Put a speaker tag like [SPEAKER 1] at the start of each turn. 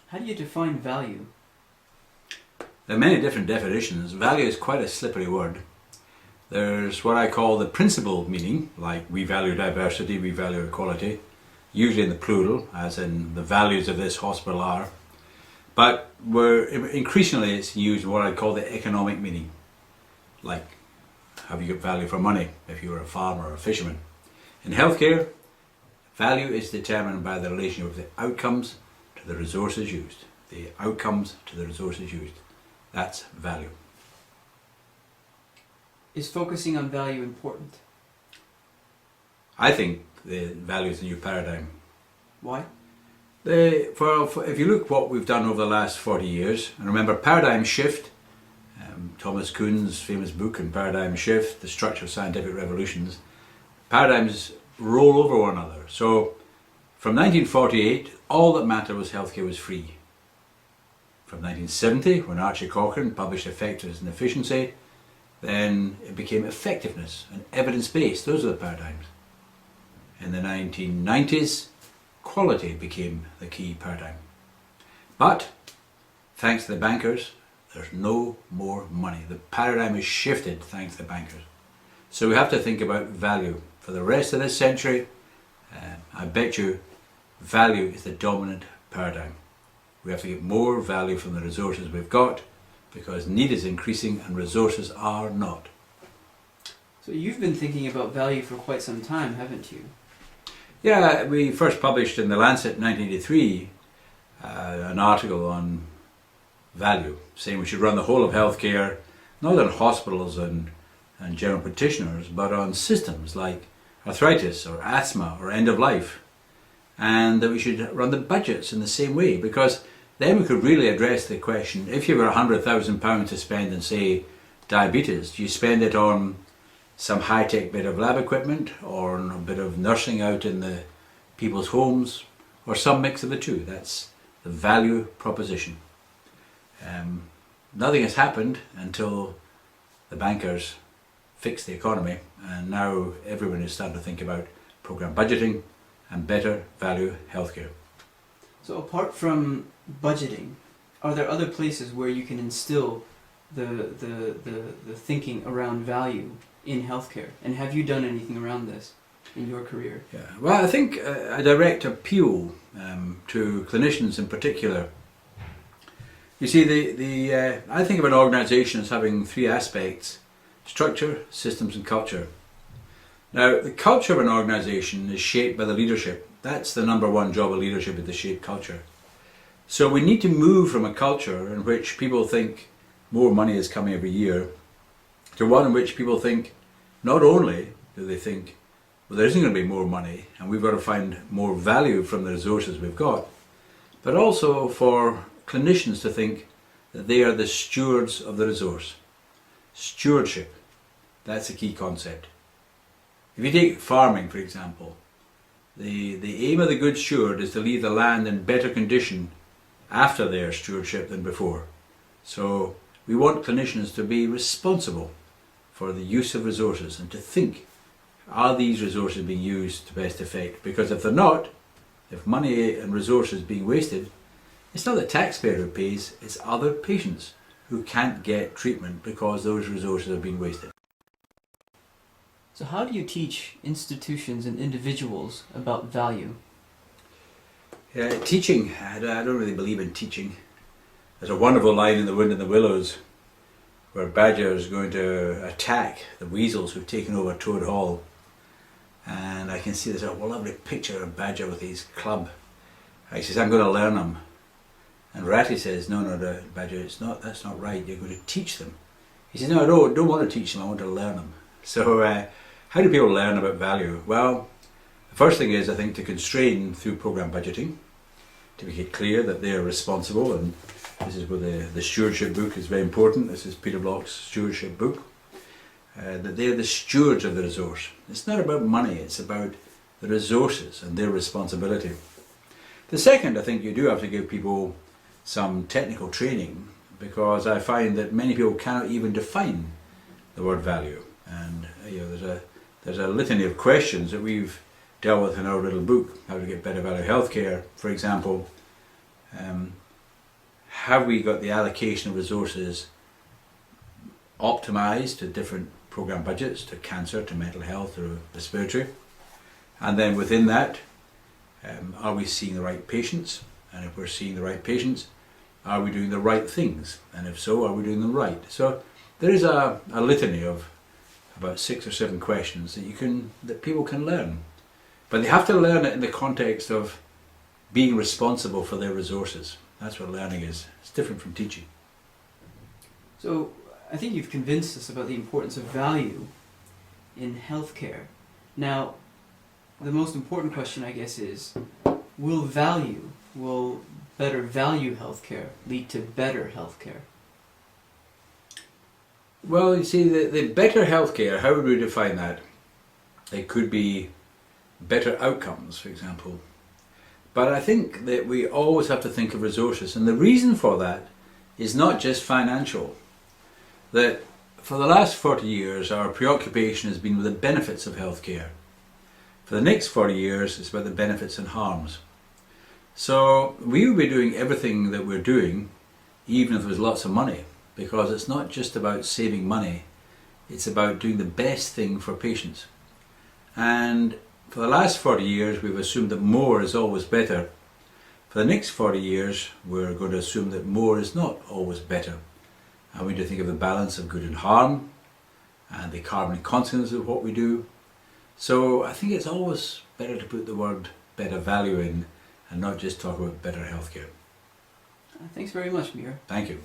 [SPEAKER 1] How do you define value?
[SPEAKER 2] There are many different definitions. Value is quite a slippery word. There's what I call the principled meaning, like we value diversity, we value equality, usually in the plural, as in the values of this hospital are. But increasingly it's used what I call the economic meaning, like have you got value for money if you're a farmer or a fisherman. In healthcare, value is determined by the relationship of the outcomes to the resources used. The outcomes to the resources used. That's value.
[SPEAKER 1] Is focusing on value important?
[SPEAKER 2] I think the value is the new paradigm.
[SPEAKER 1] Why?
[SPEAKER 2] If you look what we've done over the last 40 years, and remember paradigm shift, Thomas Kuhn's famous book on paradigm shift, the structure of scientific revolutions, paradigms roll over one another. So from 1948, all that mattered was healthcare was free. From 1970, when Archie Cochrane published Effectiveness and Efficiency, then it became effectiveness and evidence-based. Those are the paradigms. In the 1990s, quality became the key paradigm. But thanks to the bankers, there's no more money. The paradigm has shifted thanks to the bankers. So we have to think about value. For the rest of this century, I bet you value is the dominant paradigm. We have to get more value from the resources we've got because need is increasing and resources are not.
[SPEAKER 1] So you've been thinking about value for quite some time, haven't you?
[SPEAKER 2] Yeah, we first published in The Lancet in 1983 an article on value, saying we should run the whole of healthcare, not on hospitals and general practitioners, but on systems like arthritis or asthma or end of life, and that we should run the budgets in the same way, because then we could really address the question, if you've got £100,000 to spend on, say, diabetes, do you spend it on some high-tech bit of lab equipment or on a bit of nursing out in the people's homes, or some mix of the two? That's the value proposition. Nothing has happened until the bankers fixed the economy, and now everyone is starting to think about program budgeting and better value healthcare.
[SPEAKER 1] So apart from budgeting, are there other places where you can instill the thinking around value in healthcare? And have you done anything around this in your career?
[SPEAKER 2] Yeah, well, I think a direct appeal to clinicians in particular. You see, I think of an organisation as having three aspects: structure, systems and culture. Now, the culture of an organisation is shaped by the leadership. That's the number one job of leadership, is to shape culture. So we need to move from a culture in which people think more money is coming every year to one in which people think, not only do they think, well, there isn't going to be more money and we've got to find more value from the resources we've got, but also for clinicians to think that they are the stewards of the resource. Stewardship, that's a key concept. If you take farming, for example, the aim of the good steward is to leave the land in better condition after their stewardship than before. So we want clinicians to be responsible for the use of resources and to think, are these resources being used to best effect? Because if they're not, if money and resources being wasted, it's not the taxpayer who pays, it's other patients who can't get treatment because those resources have been wasted.
[SPEAKER 1] So how do you teach institutions and individuals about value?
[SPEAKER 2] Teaching, I don't really believe in teaching. There's a wonderful line in The Wind in the Willows where Badger is going to attack the weasels who've taken over Toad Hall. And I can see there's a lovely picture of Badger with his club. He says, I'm going to learn them. And Ratty says, no, Badger, that's not right, you're going to teach them. He says, no, I don't want to teach them, I want to learn them. So how do people learn about value? Well, the first thing is, I think, to constrain through program budgeting, to make it clear that they are responsible, and this is where the stewardship book is very important. This is Peter Bloch's stewardship book. That they are the stewards of the resource. It's not about money, it's about the resources and their responsibility. The second, I think you do have to give people some technical training, because I find that many people cannot even define the word value. And there's a litany of questions that we've dealt with in our little book, How to Get Better Value Healthcare, for example. have we got the allocation of resources optimised to different programme budgets, to cancer, to mental health, or respiratory? And then within that, are we seeing the right patients? And if we're seeing the right patients, are we doing the right things? And if so, are we doing them right? So there is a litany of about 6 or 7 questions that people can learn. But they have to learn it in the context of being responsible for their resources. That's what learning is. It's different from teaching.
[SPEAKER 1] So I think you've convinced us about the importance of value in healthcare. Now, the most important question, I guess, is will better value healthcare lead to better healthcare?
[SPEAKER 2] Well, you see, the better healthcare, how would we define that? It could be better outcomes, for example. But I think that we always have to think of resources, and the reason for that is not just financial. That for the last 40 years our preoccupation has been with the benefits of healthcare. For the next 40 years it's about the benefits and harms. So we will be doing everything that we're doing even if there's lots of money, because it's not just about saving money, it's about doing the best thing for patients. And for the last 40 years we've assumed that more is always better. For the next 40 years we're going to assume that more is not always better. And we need to think of the balance of good and harm and the carbon consequences of what we do. So I think it's always better to put the word better value in and not just talk about better healthcare.
[SPEAKER 1] Thanks very much, Muir.
[SPEAKER 2] Thank you.